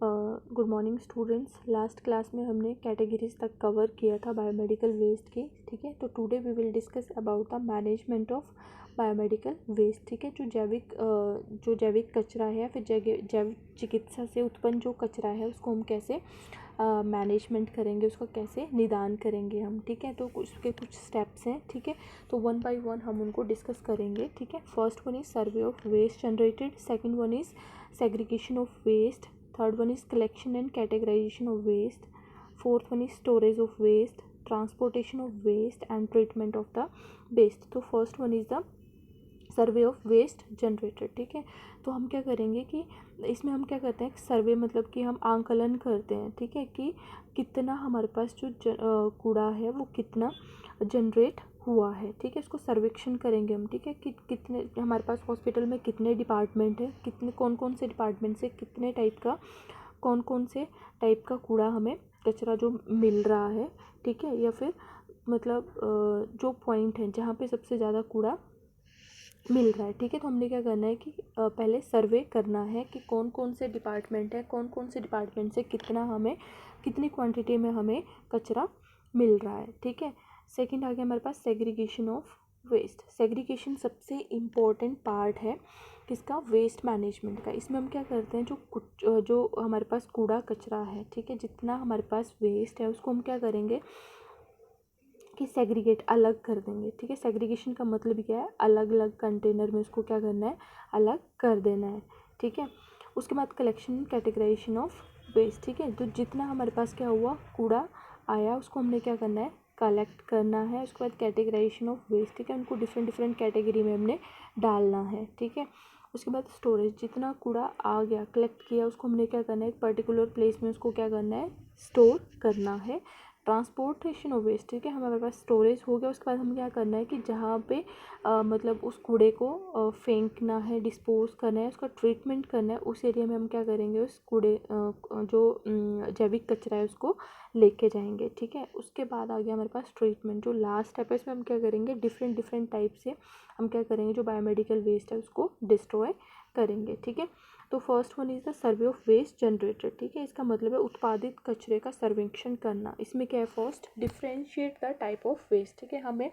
Good morning students. Last class में हमने categories तक कवर किया था बायोमेडिकल वेस्ट की, ठीक है। तो today we will discuss about the management of biomedical waste, ठीक है। जो जैविक कचरा है, फिर जैविक चिकित्सा से उत्पन्न जो कचरा है उसको हम कैसे मैनेजमेंट करेंगे, उसका कैसे निदान करेंगे हम, ठीक है। तो उसके कुछ स्टेप्स हैं, ठीक है। तो वन बाय वन हम उनको डिस्कस करेंगे, ठीक है। First one is survey of waste generated, second one is segregation of waste, third one is collection and categorization of waste, fourth one is storage of waste, transportation of waste and treatment of the waste। तो first one is the survey of waste generated, ठीक है। तो हम क्या करेंगे कि इसमें हम क्या करते हैं, सर्वे मतलब कि हम आंकलन करते हैं, ठीक है, कि कितना हमारे पास जो कूड़ा है वो कितना जनरेट हुआ है, ठीक है। इसको सर्वेक्षण करेंगे हम, ठीक है, कि कितने हमारे पास हॉस्पिटल में कितने डिपार्टमेंट है, कितने कौन कौन से डिपार्टमेंट से कितने टाइप का कौन कौन से टाइप का कूड़ा हमें कचरा जो मिल रहा है, ठीक है। या फिर मतलब जो पॉइंट है जहाँ पे सबसे ज़्यादा कूड़ा मिल रहा है, ठीक है। तो हमने क्या करना है कि पहले सर्वे करना है कि कौन कौन से डिपार्टमेंट है, कौन कौन से डिपार्टमेंट से कितनी क्वांटिटी में हमें कचरा मिल रहा है, ठीक है। सेकंड आ गया हमारे पास सेग्रीगेशन ऑफ वेस्ट। सेग्रीगेशन सबसे इम्पोर्टेंट पार्ट है किसका, वेस्ट मैनेजमेंट का। इसमें हम क्या करते हैं, जो हमारे पास कूड़ा कचरा है, ठीक है, जितना हमारे पास वेस्ट है उसको हम क्या करेंगे कि सेग्रीगेट अलग कर देंगे, ठीक है। सेग्रीगेशन का मतलब क्या है, अलग अलग कंटेनर में उसको क्या करना है, अलग कर देना है, ठीक है। उसके बाद कलेक्शन कैटेगराइजेशन ऑफ वेस्ट, ठीक है। तो जितना हमारे पास क्या हुआ कूड़ा आया उसको हमने क्या करना है, कलेक्ट करना है। उसके बाद कैटेगराइजेशन ऑफ वेस्ट, ठीक है, उनको डिफरेंट डिफरेंट कैटेगरी में हमने डालना है, ठीक है। उसके बाद स्टोरेज, जितना कूड़ा आ गया कलेक्ट किया उसको हमने क्या करना है, एक पर्टिकुलर प्लेस में उसको क्या करना है, स्टोर करना है। ट्रांसपोर्टेशन ऑफ वेस्ट, ठीक है, हमारे पास स्टोरेज हो गया। उसके बाद हम क्या करना है कि जहाँ पे मतलब उस कूड़े को फेंकना है, डिस्पोज करना है, उसका ट्रीटमेंट करना है, उस एरिया में हम क्या करेंगे, उस कूड़े जो जैविक कचरा है उसको लेके जाएंगे, ठीक है। उसके बाद आ गया हमारे पास ट्रीटमेंट, जो लास्ट स्टेप है इसमें हम क्या करेंगे, डिफरेंट डिफरेंट टाइप से हम क्या करेंगे, जो बायोमेडिकल वेस्ट है उसको डिस्ट्रॉय करेंगे, ठीक है। तो first one is the survey of waste generated, ठीक है, इसका मतलब है उत्पादित कचरे का सर्वेक्षण करना। इसमें क्या है, first differentiate the type of waste, ठीक है, हमें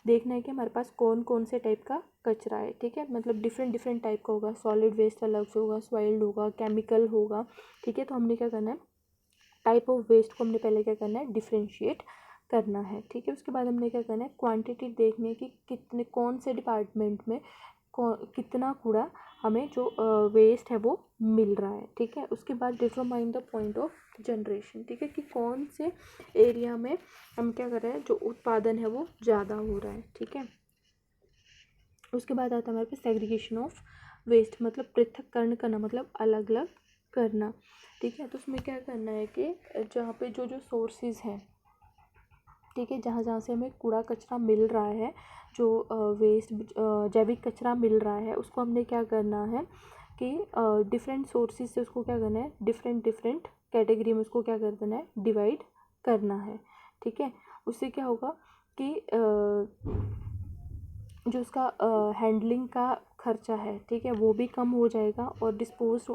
देखना है कि हमारे पास कौन कौन से टाइप का कचरा है, ठीक है, मतलब डिफरेंट डिफरेंट टाइप का होगा, सॉलिड वेस्ट अलग से होगा, सॉइल्ड होगा, केमिकल होगा, ठीक है। तो हमने क्या करना है, टाइप ऑफ वेस्ट को हमने पहले क्या करना है, डिफ्रेंशिएट करना है, ठीक है। उसके बाद हमने क्या करना है, क्वांटिटी देखनी है कि कितने कौन से डिपार्टमेंट में कितना कूड़ा हमें जो वेस्ट है वो मिल रहा है, ठीक है। उसके बाद determine the point of generation, ठीक है, कि कौन से एरिया में हम क्या कर रहे हैं, जो उत्पादन है वो ज़्यादा हो रहा है, ठीक है। उसके बाद आता है हमारे पास सेग्रीगेशन ऑफ वेस्ट, मतलब पृथक्करण करना, मतलब अलग अलग करना, ठीक है। तो उसमें क्या करना है कि जहाँ पे जो जो सोर्सेज हैं, ठीक है, जहाँ जहाँ से हमें कूड़ा कचरा मिल रहा है, जो वेस्ट जैविक कचरा मिल रहा है, उसको हमने क्या करना है कि डिफरेंट सोर्सेज से उसको क्या करना है, डिफरेंट डिफरेंट कैटेगरी में उसको क्या कर देना है, डिवाइड करना है, ठीक है। उससे क्या होगा कि जो उसका हैंडलिंग का खर्चा है, ठीक है, वो भी कम हो जाएगा और डिस्पोज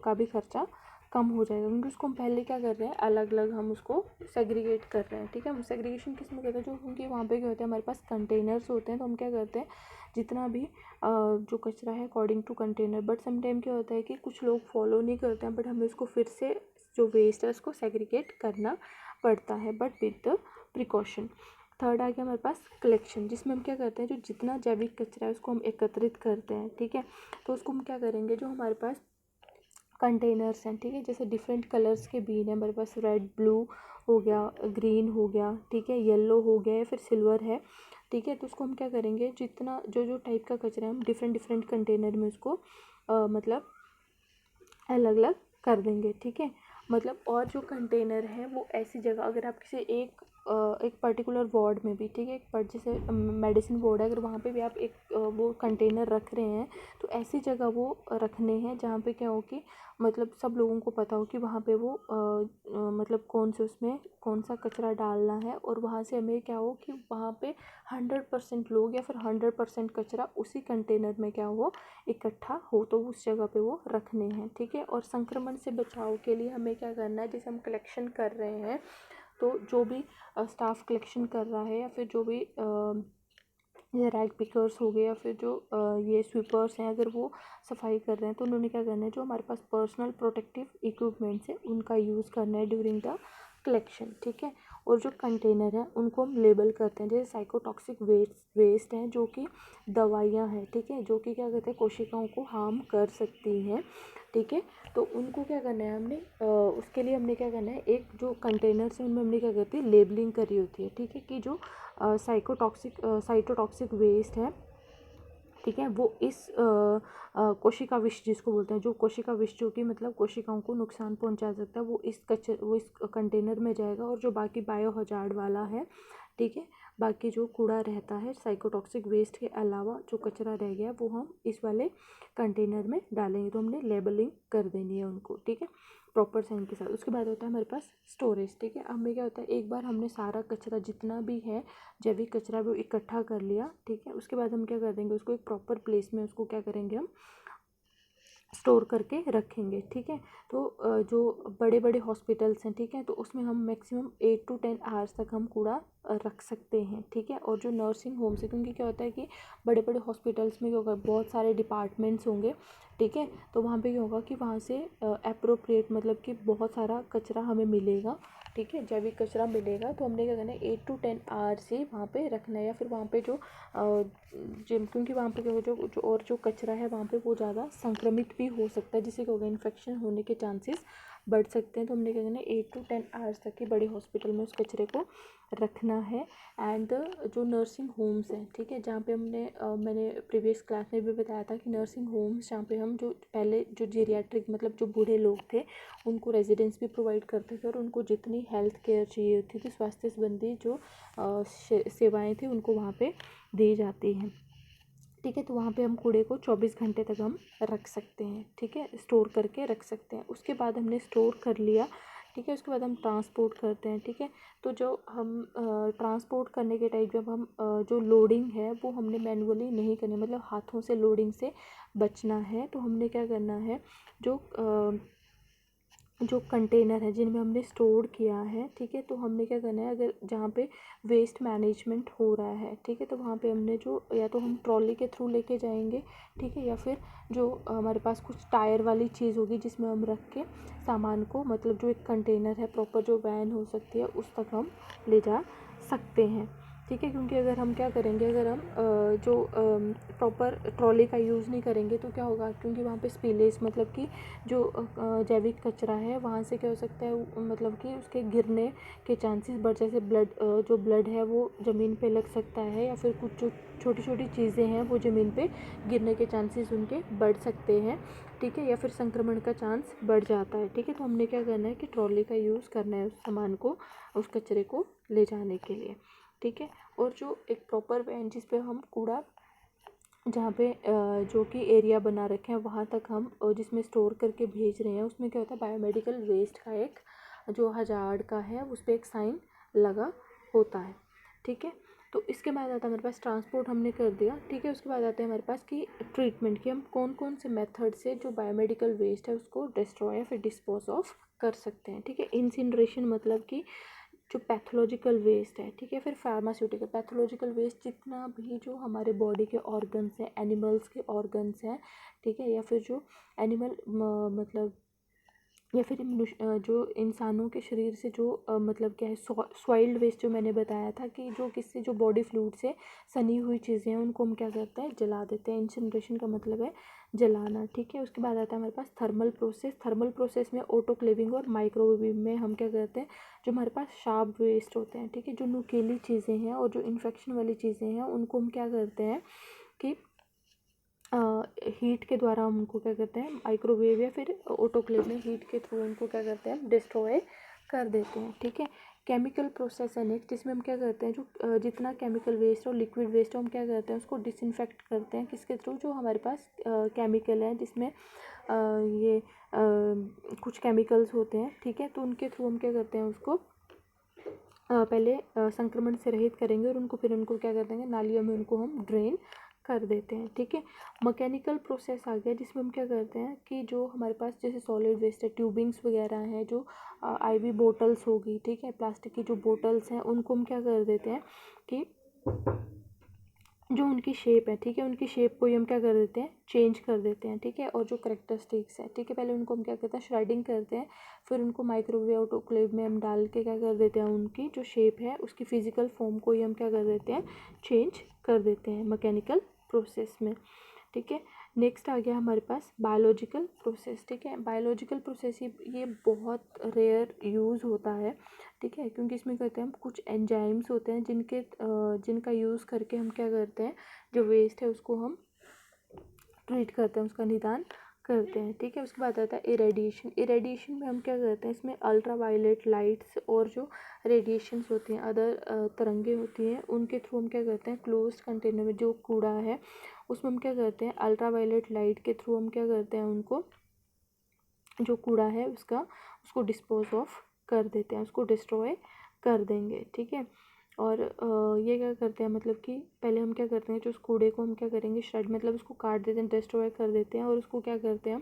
का भी खर्चा कम हो जाएगा, क्योंकि उसको हम पहले क्या कर रहे हैं, अलग अलग हम उसको सेग्रीगेट कर रहे हैं, ठीक है। हम सेग्रीगेशन किस में करते हैं, जो क्योंकि वहाँ पे क्या होता है, हमारे पास कंटेनर्स होते हैं, तो हम क्या करते हैं, जितना भी जो कचरा है according to container, but sometime क्या होता है कि कुछ लोग फॉलो नहीं करते हैं, बट हमें उसको फिर से जो वेस्ट है उसको सेग्रीगेट करना पड़ता है, but with the precaution. Third आ गया हमारे पास कलेक्शन, जिसमें हम क्या करते हैं, जो जितना जैविक कचरा है उसको हम एकत्रित करते हैं, ठीक है। तो उसको हम क्या करेंगे, जो हमारे पास कंटेनर्स हैं, ठीक है, जैसे डिफरेंट कलर्स के बीन है हमारे पास, रेड ब्लू हो गया, ग्रीन हो गया, ठीक है, येलो हो गया या फिर सिल्वर है, ठीक है। तो उसको हम क्या करेंगे, जितना जो जो टाइप का कचरा है हम डिफरेंट डिफरेंट कंटेनर में उसको मतलब अलग अलग कर देंगे, ठीक है। मतलब और जो कंटेनर है वो ऐसी जगह, अगर आप किसी एक एक पर्टिकुलर वार्ड में भी, ठीक है, जैसे मेडिसिन वार्ड है, अगर वहाँ पे भी आप एक वो कंटेनर रख रहे हैं तो ऐसी जगह वो रखने हैं जहाँ पे क्या हो कि मतलब सब लोगों को पता हो कि वहाँ पे वो मतलब उसमें कौन सा कचरा डालना है, और वहाँ से हमें क्या हो कि वहाँ पे 100% लोग या फिर 100% कचरा उसी कंटेनर में क्या हो, इकट्ठा हो, तो उस जगह पे वो रखने हैं, ठीक है। और संक्रमण से बचाव के लिए हमें क्या करना है, जैसे हम कलेक्शन कर रहे हैं तो जो भी स्टाफ कलेक्शन कर रहा है या फिर जो भी ये रैग पिकर्स हो गए या फिर जो ये स्वीपर्स हैं, अगर वो सफाई कर रहे हैं तो उन्होंने क्या करना है, जो हमारे पास पर्सनल प्रोटेक्टिव इक्विपमेंट्स है उनका यूज़ करना है ड्यूरिंग द कलेक्शन, ठीक है। और जो कंटेनर है उनको हम लेबल करते हैं, जैसे साइकोटॉक्सिक वेस्ट हैं जो कि दवाइयाँ हैं, ठीक है, जो कि क्या कहते हैं कोशिकाओं को हार्म कर सकती हैं, ठीक है। तो उनको क्या करना है हमने उसके लिए हमने क्या करना है, एक जो कंटेनर्स हैं उनमें हमने क्या करते हैं लेबलिंग करी होती है, ठीक है, कि जो साइटोटॉक्सिक वेस्ट है, ठीक है, वो इस कोशिका विष जिसको बोलते हैं, जो कोशिका विष जो कि मतलब कोशिकाओं को नुकसान पहुंचा सकता है, वो इस कंटेनर में जाएगा। और जो बाकी बायो हजार्ड वाला है, ठीक है, बाकी जो कूड़ा रहता है साइकोटॉक्सिक वेस्ट के अलावा जो कचरा रह गया वो हम इस वाले कंटेनर में डालेंगे, तो हमने लेबलिंग कर देनी है उनको, ठीक है, प्रॉपर साइन के साथ। उसके बाद होता है हमारे पास स्टोरेज, ठीक है। हमें क्या होता है, एक बार हमने सारा कचरा जितना भी है जैविक कचरा वो इकट्ठा कर लिया, ठीक है, उसके बाद हम क्या कर देंगे, उसको एक प्रॉपर प्लेस में उसको क्या करेंगे, हम स्टोर करके रखेंगे, ठीक है। तो जो बड़े बड़े हॉस्पिटल्स हैं, ठीक है, तो उसमें हम मैक्सिमम 8 to 10 आवर्स तक हम कूड़ा रख सकते हैं, ठीक है। और जो नर्सिंग होम्स है, क्योंकि क्या होता है कि बड़े बड़े हॉस्पिटल्स में क्या होगा, बहुत सारे डिपार्टमेंट्स होंगे, ठीक है, तो वहाँ पे क्या होगा कि वहाँ से एप्रोप्रिएट मतलब कि बहुत सारा कचरा हमें मिलेगा, ठीक है, जैविक कचरा मिलेगा। तो हमने क्या करना है 8 to 10 आवर्स ही वहाँ पे रखना है, या फिर वहाँ पे जो जिम, क्योंकि वहाँ पे क्या होगा, जो कचरा है वहाँ पे वो ज़्यादा संक्रमित भी हो सकता है, जिससे क्या होगा इन्फेक्शन होने के चांसेस बढ़ सकते हैं। तो हमने क्या करना है 8 to 10 आवर्स तक के बड़े हॉस्पिटल में उस कचरे को रखना है। एंड जो नर्सिंग होम्स हैं, ठीक है, जहाँ पे मैंने प्रीवियस क्लास में भी बताया था कि नर्सिंग होम्स जहाँ पे हम जो पहले जो जीरियाट्रिक मतलब जो बूढ़े लोग थे उनको रेजिडेंस भी प्रोवाइड करते थे, और उनको जितनी हेल्थ केयर चाहिए होती थी, स्वास्थ्य संबंधी जो सेवाएँ थी उनको वहाँ पे दी जाती हैं, ठीक है। तो वहाँ पे हम कूड़े को 24 घंटे तक हम रख सकते हैं, ठीक है, स्टोर करके रख सकते हैं। उसके बाद हमने स्टोर कर लिया, ठीक है, उसके बाद हम ट्रांसपोर्ट करते हैं, ठीक है। तो जो हम ट्रांसपोर्ट करने के टाइम जब हम जो लोडिंग है वो हमने मैनुअली नहीं करनी, मतलब हाथों से लोडिंग से बचना है। तो हमने क्या करना है, जो कंटेनर है जिनमें हमने स्टोर किया है, ठीक है, तो हमने क्या करना है, अगर जहाँ पे वेस्ट मैनेजमेंट हो रहा है, ठीक है, तो वहाँ पे हमने जो या तो हम ट्रॉली के थ्रू लेके जाएंगे, ठीक है, या फिर जो हमारे पास कुछ टायर वाली चीज़ होगी जिसमें हम रख के सामान को, मतलब जो एक कंटेनर है प्रॉपर जो वैन हो सकती है उस तक हम ले जा सकते हैं, ठीक है। क्योंकि अगर हम क्या करेंगे, अगर हम जो प्रॉपर ट्रॉली का यूज़ नहीं करेंगे तो क्या होगा, क्योंकि वहाँ पे स्पिलेज मतलब कि जो जैविक कचरा है वहाँ से क्या हो सकता है, मतलब कि उसके गिरने के चांसेस बढ़, जैसे जो ब्लड है वो ज़मीन पे लग सकता है, या फिर कुछ जो छोटी छोटी चीज़ें हैं वो ज़मीन पे गिरने के चांसेस उनके बढ़ सकते हैं, ठीक है, या फिर संक्रमण का चांस बढ़ जाता है, ठीक है। तो हमने क्या करना है कि ट्रॉली का यूज़ करना है उस सामान को, उस कचरे को ले जाने के लिए, ठीक है। और जो एक प्रॉपर वैन जिस पे हम कूड़ा जहाँ पे जो कि एरिया बना रखे हैं वहाँ तक हम जिसमें स्टोर करके भेज रहे हैं, उसमें क्या होता है बायोमेडिकल वेस्ट का एक जो हजार्ड का है उस पर एक साइन लगा होता है, ठीक है। तो इसके बाद आता है हमारे पास ट्रांसपोर्ट हमने कर दिया, ठीक है। उसके बाद आते हैं हमारे पास कि ट्रीटमेंट की हम कौन कौन से मेथड से जो बायोमेडिकल वेस्ट है उसको डिस्ट्रॉय या फिर डिस्पोज ऑफ कर सकते हैं, ठीक है। इंसिनरेशन मतलब कि जो पैथोलॉजिकल वेस्ट है, ठीक है, फिर फार्मास्यूटिकल पैथोलॉजिकल वेस्ट जितना भी जो हमारे बॉडी के ऑर्गन्स हैं, एनिमल्स के ऑर्गन्स हैं, ठीक है, या फिर जो एनिमल मतलब या फिर जो इंसानों के शरीर से जो मतलब क्या है सॉइल्ड वेस्ट जो मैंने बताया था कि जो किससे जो बॉडी फ्लूइड से सनी हुई चीज़ें हैं उनको हम क्या करते हैं जला देते हैं। इंसिनरेशन का मतलब है जलाना, ठीक है। उसके बाद आता है हमारे पास थर्मल प्रोसेस में ऑटोक्लेविंग और माइक्रोवेव में हम क्या करते हैं, जो हमारे पास शार्प वेस्ट होते हैं, ठीक है, जो नुकीली चीज़ें हैं और जो इन्फेक्शन वाली चीज़ें हैं उनको हम क्या करते हैं कि हीट के द्वारा हम उनको क्या करते हैं माइक्रोवेव या फिर ऑटोक्लेव में हीट के थ्रू उनको क्या करते हैं डिस्ट्रॉय कर देते हैं, ठीक है। केमिकल प्रोसेस है नेक्स्ट, जिसमें हम क्या करते हैं, जो जितना केमिकल वेस्ट और लिक्विड वेस्ट है हम क्या करते हैं उसको डिसइंफेक्ट करते हैं, किसके थ्रू, जो हमारे पास केमिकल है जिसमें ये कुछ केमिकल्स होते हैं, ठीक है। तो उनके थ्रू हम क्या करते हैं उसको पहले संक्रमण से रहित करेंगे और उनको फिर उनको क्या कर देंगे, नालियों में उनको हम ड्रेन कर देते हैं, ठीक है। मैकेनिकल प्रोसेस आ गया, जिसमें हम क्या करते हैं कि जो हमारे पास जैसे सॉलिड वेस्ट है, ट्यूबिंग्स वगैरह हैं, जो आईवी बोटल्स होगी, ठीक है, प्लास्टिक की जो बोटल्स हैं उनको हम क्या कर देते हैं कि जो उनकी शेप है, ठीक है, उनकी शेप को ही हम क्या कर देते हैं, चेंज कर देते हैं, ठीक है। और जो करेक्टरिस्टिक्स है, ठीक है, पहले उनको हम क्या करते हैं, श्रेडिंग करते हैं, फिर उनको माइक्रोवेव ऑटोक्लेव में हम डाल के क्या कर देते हैं, उनकी जो शेप है उसकी फिजिकल फॉर्म को ही हम क्या कर देते हैं, चेंज कर देते हैं मैकेनिकल प्रोसेस में, ठीक है। नेक्स्ट आ गया हमारे पास बायोलॉजिकल प्रोसेस, ठीक है। बायोलॉजिकल प्रोसेस ये बहुत रेयर यूज़ होता है, ठीक है, क्योंकि इसमें कहते हैं हम कुछ एंजाइम्स होते हैं जिनका यूज़ करके हम क्या करते हैं, जो वेस्ट है उसको हम ट्रीट करते हैं, उसका निदान करते हैं, ठीक है। उसके बाद आता है इरेडिएशन। इरेडिएशन में हम क्या करते हैं, इसमें अल्ट्रा वायलेट लाइट्स और जो रेडिएशंस होती हैं, अदर तरंगे होती हैं, उनके थ्रू हम क्या करते हैं, क्लोज्ड कंटेनर में जो कूड़ा है उसमें हम क्या करते हैं, अल्ट्रा वायलेट लाइट के थ्रू हम क्या करते हैं, उनको जो कूड़ा है उसको डिस्पोज ऑफ कर देते हैं, उसको डिस्ट्रॉय कर देंगे, ठीक है। और ये क्या करते हैं, मतलब कि पहले हम क्या करते हैं, जो उस कूड़े को हम क्या करेंगे, श्रेड मतलब उसको काट देते हैं, डिस्ट्रॉय कर देते हैं, और उसको क्या करते हैं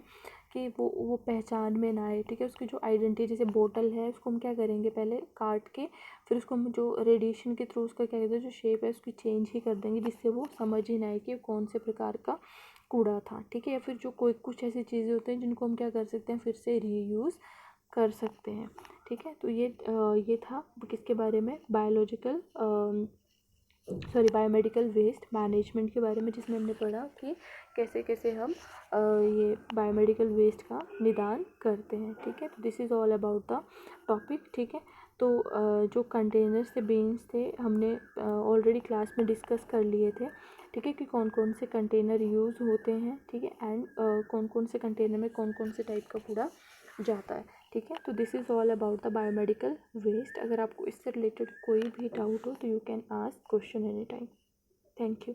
कि वो पहचान में ना आए, ठीक है। उसकी जो आइडेंटिटी, जैसे बोतल है उसको हम क्या करेंगे, पहले काट के फिर उसको हम जो रेडिएशन के थ्रू उसका क्या कहते हैं, जो शेप है उसकी चेंज ही कर देंगे, जिससे वो समझ ही ना आए कि कौन से प्रकार का कूड़ा था, ठीक है। या फिर जो कोई कुछ ऐसी चीज़ें होती हैं जिनको हम क्या कर सकते हैं, फिर से रीयूज़ कर सकते हैं, ठीक है। तो ये था किसके बारे में, बायोमेडिकल वेस्ट मैनेजमेंट के बारे में, जिसमें हमने पढ़ा कि कैसे कैसे हम ये बायोमेडिकल वेस्ट का निदान करते हैं, ठीक है। तो this is all about the topic, ठीक है। तो जो कंटेनर्स थे, बीन्स थे, हमने ऑलरेडी क्लास में डिस्कस कर लिए थे, ठीक है, कि कौन कौन से कंटेनर यूज़ होते हैं, ठीक है, एंड कौन कौन से कंटेनर में कौन कौन से टाइप का कूड़ा जाता है, ठीक है। तो this is all about the biomedical waste. अगर आपको इससे रिलेटेड कोई भी डाउट हो तो you can ask question any time. Thank you.